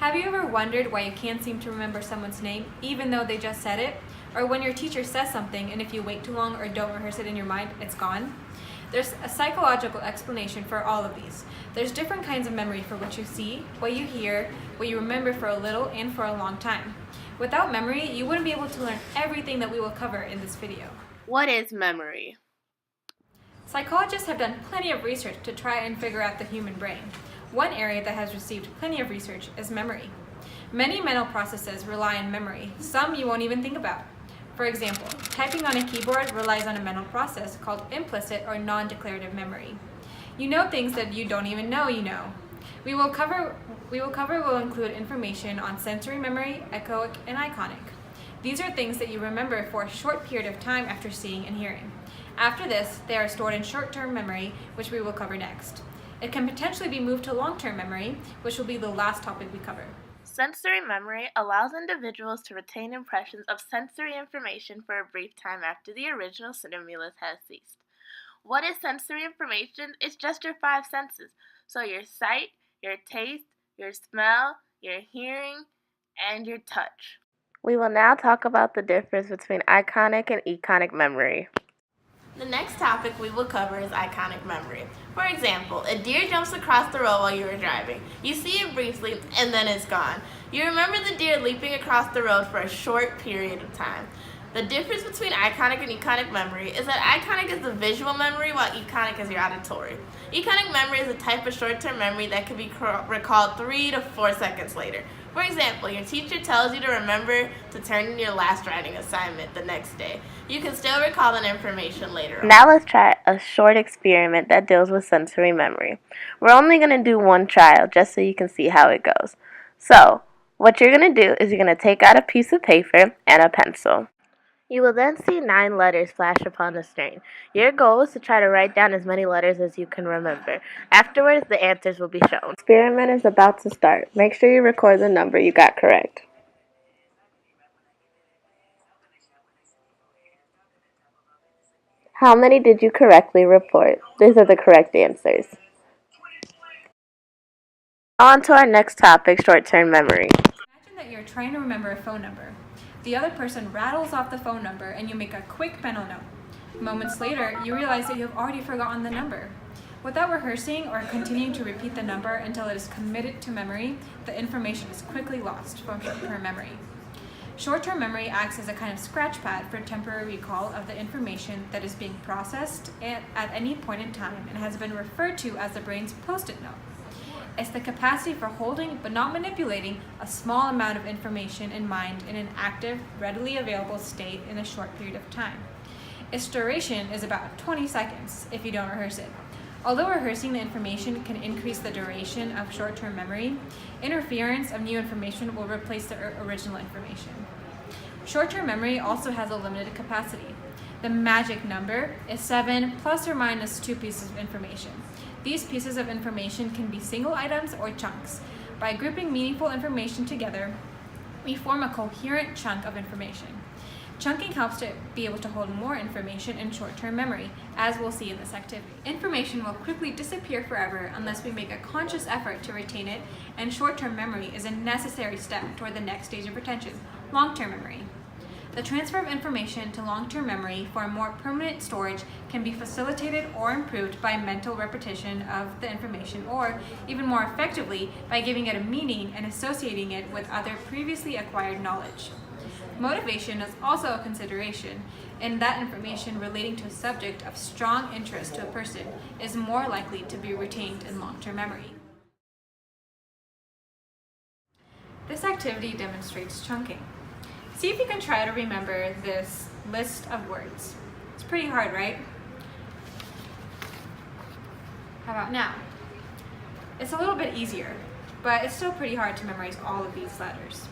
Have you ever wondered why you can't seem to remember someone's name even though they just said it? Or when your teacher says something and if you wait too long or don't rehearse it in your mind, it's gone? There's a psychological explanation for all of these. There's different kinds of memory for what you see, what you hear, what you remember for a little and for a long time. Without memory, you wouldn't be able to learn everything that we will cover in this video. What is memory? Psychologists have done plenty of research to try and figure out the human brain. One area that has received plenty of research is memory. Many mental processes rely on memory, some you won't even think about. For example, typing on a keyboard relies on a mental process called implicit or non-declarative memory. You know things that you don't even know you know. Will include information on sensory memory, echoic, and iconic. These are things that you remember for a short period of time after seeing and hearing. After this, they are stored in short-term memory, which we will cover next. It can potentially be moved to long-term memory, which will be the last topic we cover. Sensory memory allows individuals to retain impressions of sensory information for a brief time after the original stimulus has ceased. What is sensory information? It's just your five senses. So your sight, your taste, your smell, your hearing, and your touch. We will now talk about the difference between iconic and econic memory. The next topic we will cover is iconic memory. For example, a deer jumps across the road while you are driving. You see it briefly and then it's gone. You remember the deer leaping across the road for a short period of time. The difference between iconic and econic memory is that iconic is the visual memory while econic is your auditory. Econic memory is a type of short-term memory that can be recalled 3 to 4 seconds later. For example, your teacher tells you to remember to turn in your last writing assignment the next day. You can still recall that information later on. Now let's try a short experiment that deals with sensory memory. We're only going to do one trial just so you can see how it goes. So, what you're going to do is you're going to take out a piece of paper and a pencil. You will then see 9 letters flash upon the screen. Your goal is to try to write down as many letters as you can remember. Afterwards, the answers will be shown. The experiment is about to start. Make sure you record the number you got correct. How many did you correctly report? These are the correct answers. On to our next topic, short-term memory. Imagine that you're trying to remember a phone number. The other person rattles off the phone number and you make a quick mental note. Moments later, you realize that you have already forgotten the number. Without rehearsing or continuing to repeat the number until it is committed to memory, the information is quickly lost from short-term memory. Short-term memory acts as a kind of scratch pad for temporary recall of the information that is being processed at any point in time and has been referred to as the brain's post-it note. It's the capacity for holding but not manipulating a small amount of information in mind in an active, readily available state in a short period of time. Its duration is about 20 seconds if you don't rehearse it. Although rehearsing the information can increase the duration of short-term memory, interference of new information will replace the original information. Short-term memory also has a limited capacity. The magic number is 7 plus or minus 2 pieces of information. These pieces of information can be single items or chunks. By grouping meaningful information together, we form a coherent chunk of information. Chunking helps to be able to hold more information in short-term memory, as we'll see in this activity. Information will quickly disappear forever unless we make a conscious effort to retain it, and short-term memory is a necessary step toward the next stage of retention, long-term memory. The transfer of information to long-term memory for a more permanent storage can be facilitated or improved by mental repetition of the information, or even more effectively by giving it a meaning and associating it with other previously acquired knowledge. Motivation is also a consideration, in that information relating to a subject of strong interest to a person is more likely to be retained in long-term memory. This activity demonstrates chunking. See if you can try to remember this list of words. It's pretty hard, right? How about now? It's a little bit easier, but it's still pretty hard to memorize all of these letters.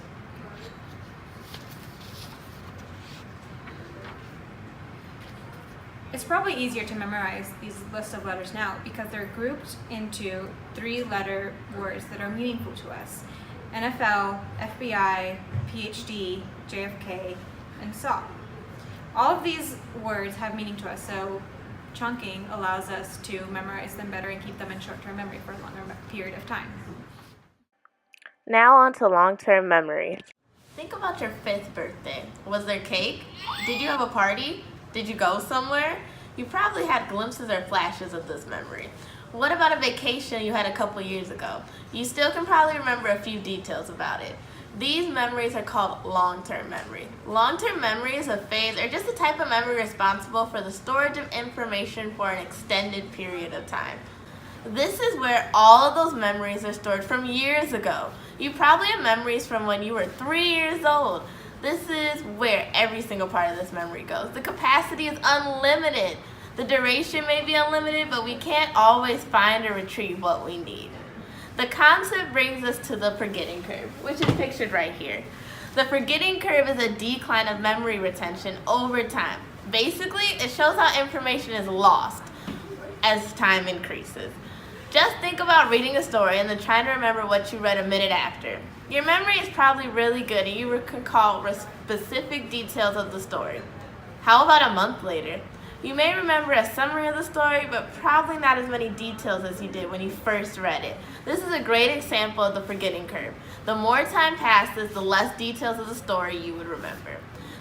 It's probably easier to memorize these lists of letters now because they're grouped into 3-letter words that are meaningful to us. NFL, FBI, PhD, JFK, and SAW. All of these words have meaning to us, so chunking allows us to memorize them better and keep them in short-term memory for a longer period of time. Now on to long-term memory. Think about your 5th birthday. Was there cake? Did you have a party? Did you go somewhere? You probably had glimpses or flashes of this memory. What about a vacation you had a couple years ago? You still can probably remember a few details about it. These memories are called long-term memory. Long-term memory is a phase or just a type of memory responsible for the storage of information for an extended period of time. This is where all of those memories are stored from years ago. You probably have memories from when you were 3 years old. This is where every single part of this memory goes. The capacity is unlimited. The duration may be unlimited, but we can't always find or retrieve what we need. The concept brings us to the forgetting curve, which is pictured right here. The forgetting curve is a decline of memory retention over time. Basically, it shows how information is lost as time increases. Just think about reading a story and then trying to remember what you read a minute after. Your memory is probably really good and you can recall specific details of the story. How about a month later? You may remember a summary of the story, but probably not as many details as you did when you first read it. This is a great example of the forgetting curve. The more time passes, the less details of the story you would remember.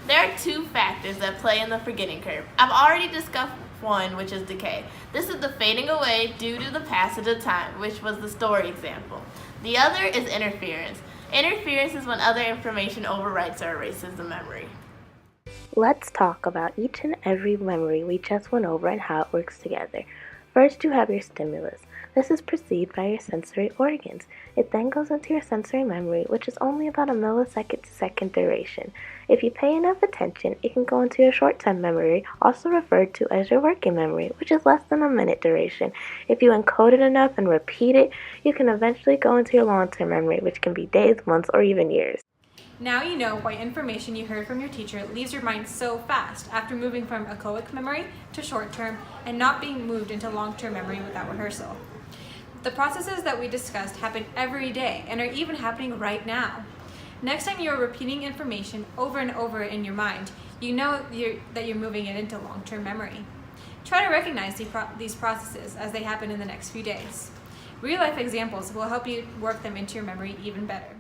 There are 2 factors that play in the forgetting curve. I've already discussed one, which is decay. This is the fading away due to the passage of time, which was the story example. The other is interference. Interference is when other information overwrites or erases the memory. Let's talk about each and every memory we just went over and how it works together. First, you have your stimulus. This is perceived by your sensory organs. It then goes into your sensory memory, which is only about a millisecond to second duration. If you pay enough attention, it can go into your short-term memory, also referred to as your working memory, which is less than a minute duration. If you encode it enough and repeat it, you can eventually go into your long-term memory, which can be days, months, or even years. Now you know why information you heard from your teacher leaves your mind so fast after moving from echoic memory to short-term and not being moved into long-term memory without rehearsal. The processes that we discussed happen every day and are even happening right now. Next time you are repeating information over and over in your mind, you know that you're moving it into long-term memory. Try to recognize these processes as they happen in the next few days. Real-life examples will help you work them into your memory even better.